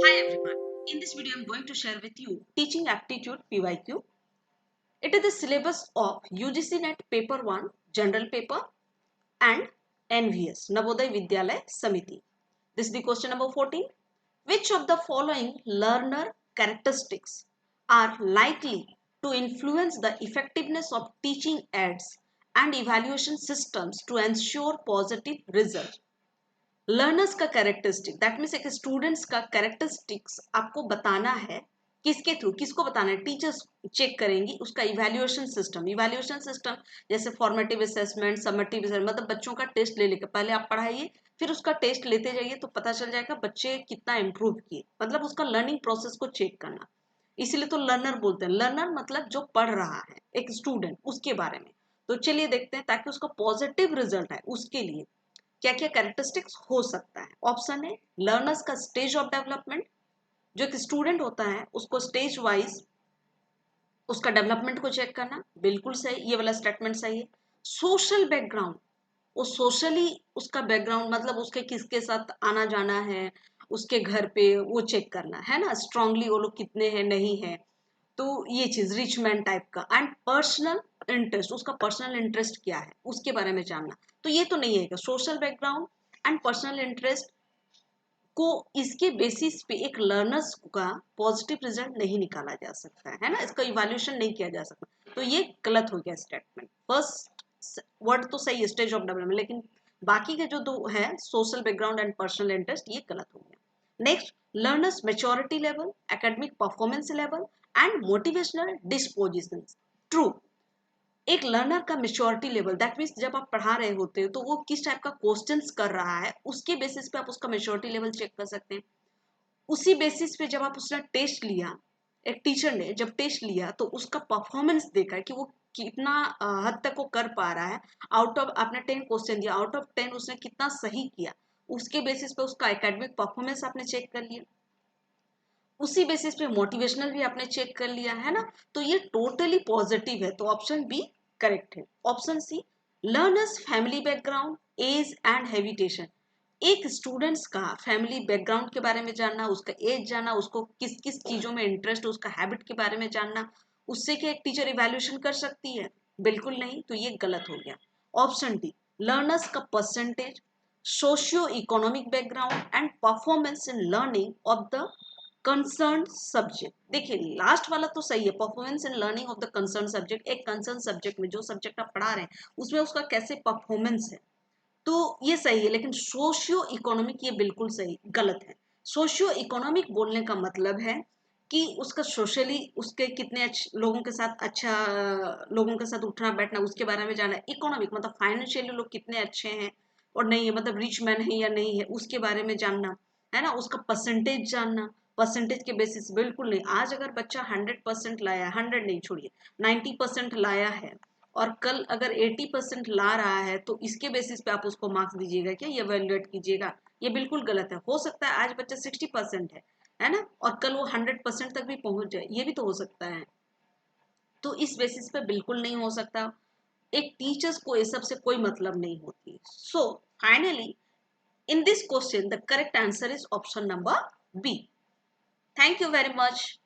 Hi everyone. In this video, I'm going to share with you Teaching Aptitude PYQ. It is the syllabus of UGC NET Paper 1 General Paper and NVS Navodaya Vidyalaya Samiti. This is the question number 14. Which of the following learner characteristics are likely to influence the effectiveness of teaching aids and evaluation systems to ensure positive results? Learners का characteristic that means एक students का characteristics आपको बताना है किसके through किसको बताना है टीचर्स चेक करेंगी उसका इवैल्यूएशन सिस्टम जैसे फॉर्मेटिव असेसमेंट सममेटिव असेसमेंट मतलब बच्चों का टेस्ट ले लेकर पहले आप पढ़ाइए फिर उसका टेस्ट लेते जाइए तो पता चल जाएगा बच्चे कितना इम्प्रूव किए मतलब उसका लर्निंग प्रोसेस को चेक करना इसीलिए तो लर्नर बोलते हैं लर्नर मतलब जो पढ़ रहा है एक स्टूडेंट उसके बारे में तो चलिए देखते हैं ताकि उसका पॉजिटिव रिजल्ट है उसके लिए क्या क्या कैरेक्टरिस्टिक्स हो सकता है ऑप्शन है लर्नर्स का स्टेज ऑफ डेवलपमेंट जो एक स्टूडेंट होता है उसको स्टेज वाइज उसका डेवलपमेंट को चेक करना बिल्कुल सही ये वाला स्टेटमेंट सही है सोशल बैकग्राउंड वो सोशली उसका बैकग्राउंड मतलब उसके किसके साथ आना जाना है उसके घर पे वो चेक करना है ना स्ट्रांगली वो लोग कितने हैं नहीं है तो ये चीज रिच मैन टाइप का एंड पर्सनल इंटरेस्ट उसका पर्सनल इंटरेस्ट क्या है उसके बारे में जानना तो ये तो नहीं है social background and personal interest को इसके बेसिस पे एक लर्नर्स का पॉजिटिव रिजल्ट नहीं निकाला जा सकता है ना इसका इवैल्यूएशन नहीं किया जा सकता तो ये गलत हो गया स्टेटमेंट फर्स्ट वर्ड तो सही है स्टेज ऑफ डेवलपमेंट लेकिन बाकी के जो दो है social background and personal interest ये गलत हो गया next learners maturity level academic performance level and motivational disposition true एक लर्नर का मेच्योरिटी लेवल दैट मीन्स जब आप पढ़ा रहे होते हो तो वो किस टाइप का क्वेश्चंस कर रहा है उसके बेसिस पे आप उसका मेच्योरिटी लेवल चेक कर सकते हैं उसी बेसिस पे जब आप उसने टेस्ट लिया एक टीचर ने जब टेस्ट लिया तो उसका परफॉर्मेंस देखा कि वो कितना हद तक वो कर पा रहा है आउट ऑफ आपने 10 क्वेश्चन दिया आउट ऑफ 10 उसने कितना सही किया उसके बेसिस पे उसका एकेडमिक परफॉर्मेंस आपने चेक कर लिया उसी बेसिस पे मोटिवेशनल भी आपने चेक कर लिया है ना तो ये टोटली पॉजिटिव है तो ऑप्शन बी करेक्ट है option C learners family background age and habitation एक स्टूडेंट्स का फैमिली बैकग्राउंड के बारे में जानना उसका एज जानना उसको किस किस चीजों में इंटरेस्ट उसका हैबिट के बारे में जानना उससे क्या एक टीचर इवेल्यूशन कर सकती है बिल्कुल नहीं तो ये गलत हो गया ऑप्शन डी लर्नर्स का percentage socio economic background and performance in learning of the concern subject देखिए लास्ट वाला तो सही है performance in learning of the concern subject एक कंसर्न सब्जेक्ट में जो सब्जेक्ट आप पढ़ा रहे हैं उसमें उसका कैसे परफॉर्मेंस है तो ये सही है लेकिन सोशियो इकोनॉमिक ये बिल्कुल सही गलत है सोशियो इकोनॉमिक बोलने का मतलब है कि उसका सोशली उसके कितने लोगों के साथ अच्छा लोगों के साथ उठना बैठना उसके बारे में जानना इकोनॉमिक मतलब फाइनेंशियली लोग कितने अच्छे हैं और नहीं है मतलब रिच मैन है या नहीं है उसके बारे में जानना है ना उसका परसेंटेज जानना परसेंटेज के बेसिस बिल्कुल नहीं आज अगर बच्चा 100% लाया 100 नहीं छोड़िए 90% लाया है और कल अगर 80% ला रहा है तो इसके बेसिस पे आप उसको मार्क्स दीजिएगा क्या ये वैल्यूएट कीजिएगा ये बिल्कुल गलत है हो सकता है आज बच्चा 60% है ना और कल वो 100% तक भी पहुंच जाए ये भी तो हो सकता है तो इस बेसिस पे बिल्कुल नहीं हो सकता एक टीचर्स को ये सब से कोई मतलब नहीं होती so finally in this question the correct answer is option number B. Thank you very much.